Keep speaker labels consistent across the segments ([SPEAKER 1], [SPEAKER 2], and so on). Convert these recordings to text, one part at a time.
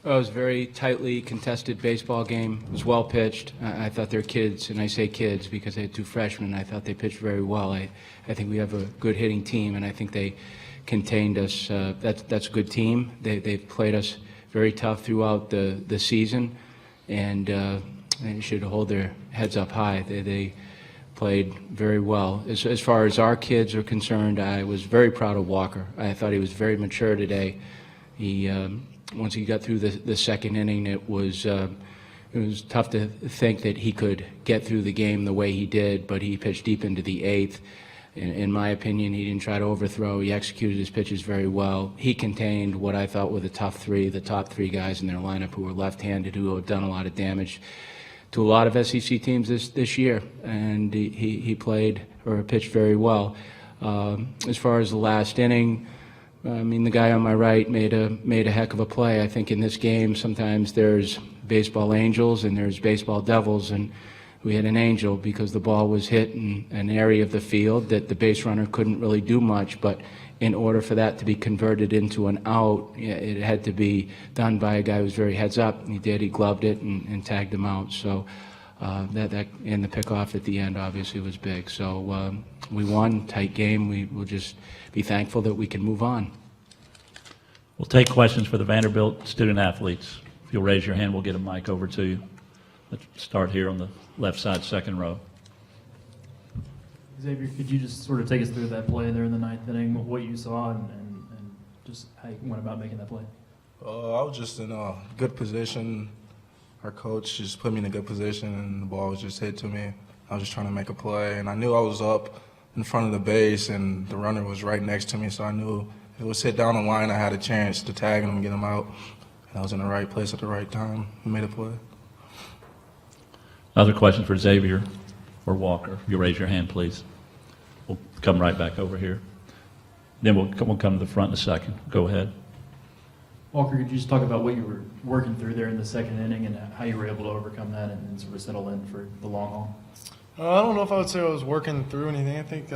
[SPEAKER 1] Well, it was a very tightly contested baseball game. It was well pitched. I thought their kids, and I say kids because they had two freshmen, I thought they pitched very well. I think we have a good hitting team, and I think they contained us. That's a good team. They've played us very tough throughout the season, and they should hold their heads up high. They played very well. As far as our kids are concerned, I was very proud of Walker. I thought he was very mature today. He once he got through the second inning, it was tough to think that he could get through the game the way he did, but he pitched deep into the eighth. In my opinion, he didn't try to overthrow. He executed his pitches very well. He contained what I thought were the top three guys in their lineup who were left-handed, who had done a lot of damage to a lot of SEC teams this year, and he played or pitched very well. As far as the last inning, I mean, the guy on my right made a heck of a play. I think in this game sometimes there's baseball angels and there's baseball devils, and we had an angel because the ball was hit in an area of the field that the base runner couldn't really do much, but in order for that to be converted into an out, it had to be done by a guy who was very heads up. He did. He gloved it and tagged him out. So that and the pickoff at the end obviously was big. So we won, tight game. We'll just be thankful that we can move on.
[SPEAKER 2] We'll take questions for the Vanderbilt student athletes. If you'll raise your hand, we'll get a mic over to you. Let's start here on the left side, second row.
[SPEAKER 3] Xavier, could you just sort of take us through that play there in the ninth inning, what you saw, and just how you went about making that play?
[SPEAKER 4] I was just in a good position. Our coach just put me in a good position, and the ball was just hit to me. I was just trying to make a play, and I knew I was up in front of the base, and the runner was right next to me, so I knew if it was hit down the line, I had a chance to tag him and get him out. And I was in the right place at the right time and made a play.
[SPEAKER 2] Other questions for Xavier or Walker? If you raise your hand, please. We'll come right back over here. Then we'll come to the front in a second. Go ahead.
[SPEAKER 3] Walker, could you just talk about what you were working through there in the second inning and how you were able to overcome that and sort of settle in for the long haul?
[SPEAKER 5] I don't know if I would say I was working through anything. I think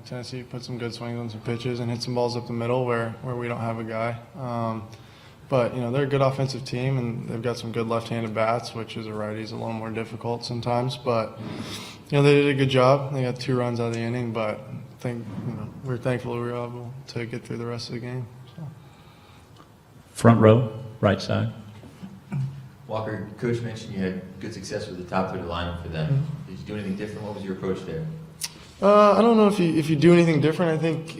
[SPEAKER 5] Tennessee put some good swings on some pitches and hit some balls up the middle where we don't have a guy. But they're a good offensive team, and they've got some good left-handed bats, which as a righty is a little more difficult sometimes. But they did a good job. They got 2 runs out of the inning, but I think we're thankful we were able to get through the rest of the game. So.
[SPEAKER 2] Front row, right side.
[SPEAKER 6] Walker, Coach mentioned you had good success with the top third of the lineup for them. Did you do anything different? What was your approach there?
[SPEAKER 5] I don't know if you do anything different. I think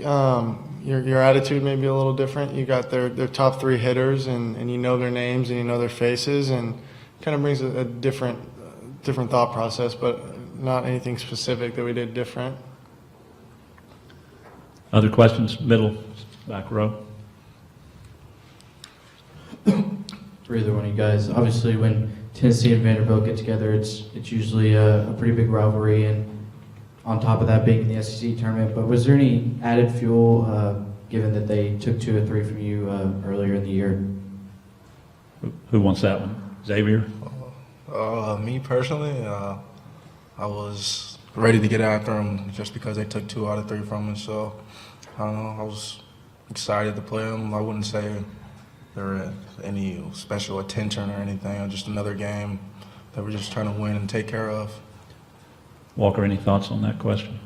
[SPEAKER 5] your attitude may be a little different. You got their top 3 hitters, and you know their names and you know their faces, and kind of brings a different thought process, but not anything specific that we did different.
[SPEAKER 2] Other questions? Middle, back row.
[SPEAKER 7] For either one of you guys, obviously when Tennessee and Vanderbilt get together, it's usually a pretty big rivalry, and on top of that being in the SEC tournament. But was there any added fuel given that they took 2 or 3 from you earlier in the year?
[SPEAKER 2] Who wants that one? Xavier?
[SPEAKER 4] Me personally, I was ready to get after them just because they took 2 out of 3 from us. So I don't know. I was excited to play them. I wouldn't say there were any special attention or anything. It was just another game that we're just trying to win and take care of.
[SPEAKER 2] Walker, any thoughts on that question?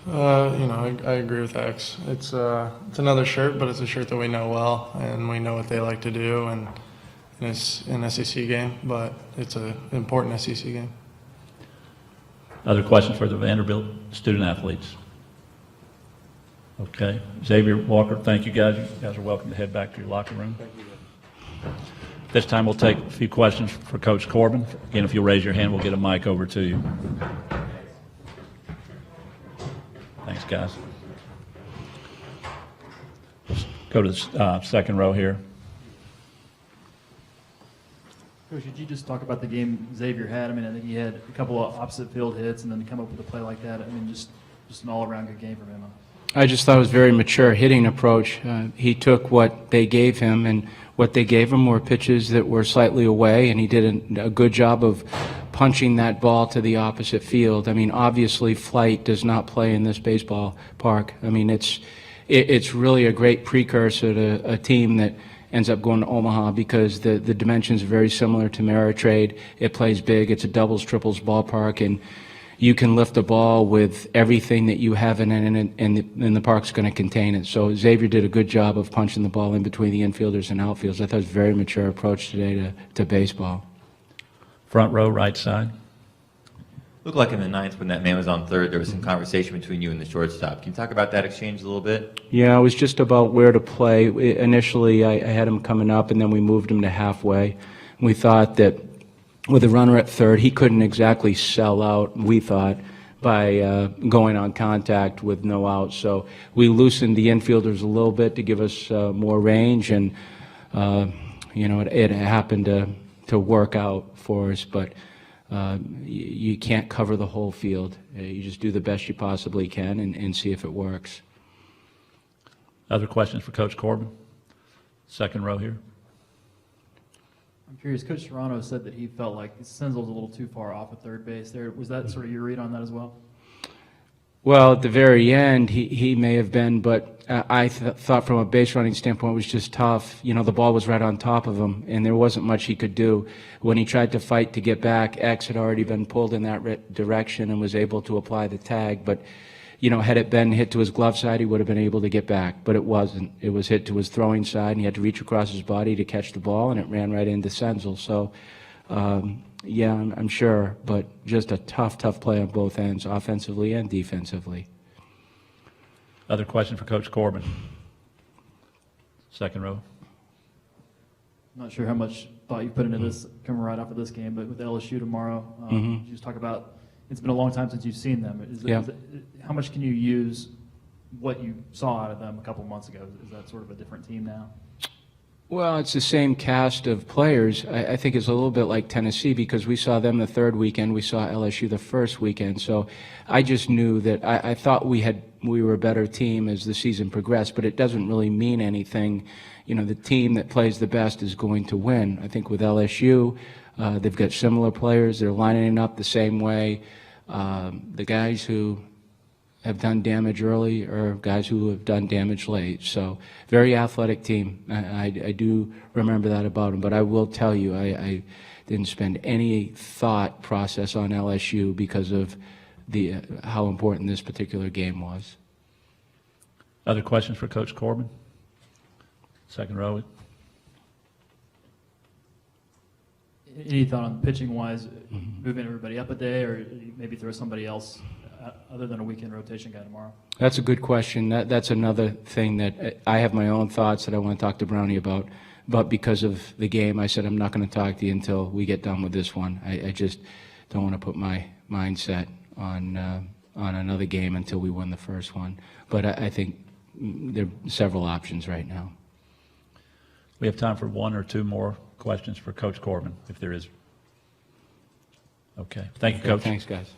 [SPEAKER 5] I agree with X. It's another shirt, but it's a shirt that we know well, and we know what they like to do, and it's an SEC game, but it's an important SEC game.
[SPEAKER 2] Other questions for the Vanderbilt student athletes? Okay. Xavier, Walker, thank you guys. You guys are welcome to head back to your locker room. Thank you. This time we'll take a few questions for Coach Corbin. Again, if you'll raise your hand, we'll get a mic over to you. Thanks, guys. Let's go to the second row here.
[SPEAKER 3] Coach, could you just talk about the game Xavier had? I mean, I think he had a couple of opposite field hits and then to come up with a play like that. I mean, just an all-around good game from him.
[SPEAKER 1] I just thought it was a very mature hitting approach. He took what they gave him, and what they gave him were pitches that were slightly away, and he did a good job of punching that ball to the opposite field. I mean, obviously flight does not play in this baseball park. I mean, it's really a great precursor to a team that ends up going to Omaha because the dimensions are very similar to Ameritrade. It plays big. It's a doubles, triples ballpark, and you can lift the ball with everything that you have in it, and the park's going to contain it. So Xavier did a good job of punching the ball in between the infielders and outfielders. I thought it was a very mature approach today to baseball.
[SPEAKER 2] Front row, right side.
[SPEAKER 6] Looked like in the ninth when that man was on third, there was some conversation between you and the shortstop. Can you talk about that exchange a little bit?
[SPEAKER 1] Yeah, it was just about where to play. Initially, I had him coming up, and then we moved him to halfway. We thought that with a runner at third, he couldn't exactly sell out, we thought, by going on contact with no out. So we loosened the infielders a little bit to give us more range, and it happened to work out for us. But you can't cover the whole field. You just do the best you possibly can and see if it works.
[SPEAKER 2] Other questions for Coach Corbin? Second row here.
[SPEAKER 3] I'm curious, Coach Serrano said that he felt like Senzel's a little too far off at third base there. Was that sort of your read on that as well?
[SPEAKER 1] Well, at the very end, he may have been, but I thought from a base running standpoint it was just tough. The ball was right on top of him, and there wasn't much he could do. When he tried to fight to get back, X had already been pulled in that direction and was able to apply the tag. But, had it been hit to his glove side, he would have been able to get back. But it wasn't. It was hit to his throwing side, and he had to reach across his body to catch the ball, and it ran right into Senzel. So, yeah, I'm sure, but just a tough play on both ends, offensively and defensively.
[SPEAKER 2] Other question for Coach Corbin? Second row.
[SPEAKER 3] I'm not sure how much thought you put into this coming right off of this game, but with LSU tomorrow, you just talk about it's been a long time since you've seen them. How much can you use what you saw out of them a couple months ago? Is that sort of a different team now?
[SPEAKER 1] Well, it's the same cast of players. I think it's a little bit like Tennessee because we saw them the third weekend, we saw LSU the first weekend. So I just knew that I thought we were a better team as the season progressed, but it doesn't really mean anything. The team that plays the best is going to win. I think with LSU, they've got similar players. They're lining up the same way. The guys who have done damage early or guys who have done damage late. So very athletic team. I do remember that about them. But I will tell you, I didn't spend any thought process on LSU because of how important this particular game was.
[SPEAKER 2] Other questions for Coach Corbin? Second row.
[SPEAKER 3] Any thought on pitching-wise, moving everybody up a day, or maybe throw somebody else other than a weekend rotation guy tomorrow?
[SPEAKER 1] That's a good question. That's another thing that I have my own thoughts that I want to talk to Brownie about. But because of the game, I said I'm not going to talk to you until we get done with this one. I just don't want to put my mindset on another game until we win the first one. But I think there are several options right now.
[SPEAKER 2] We have time for one or two more questions for Coach Corbin, if there is. Okay. Thank you, Coach.
[SPEAKER 1] Thanks, guys.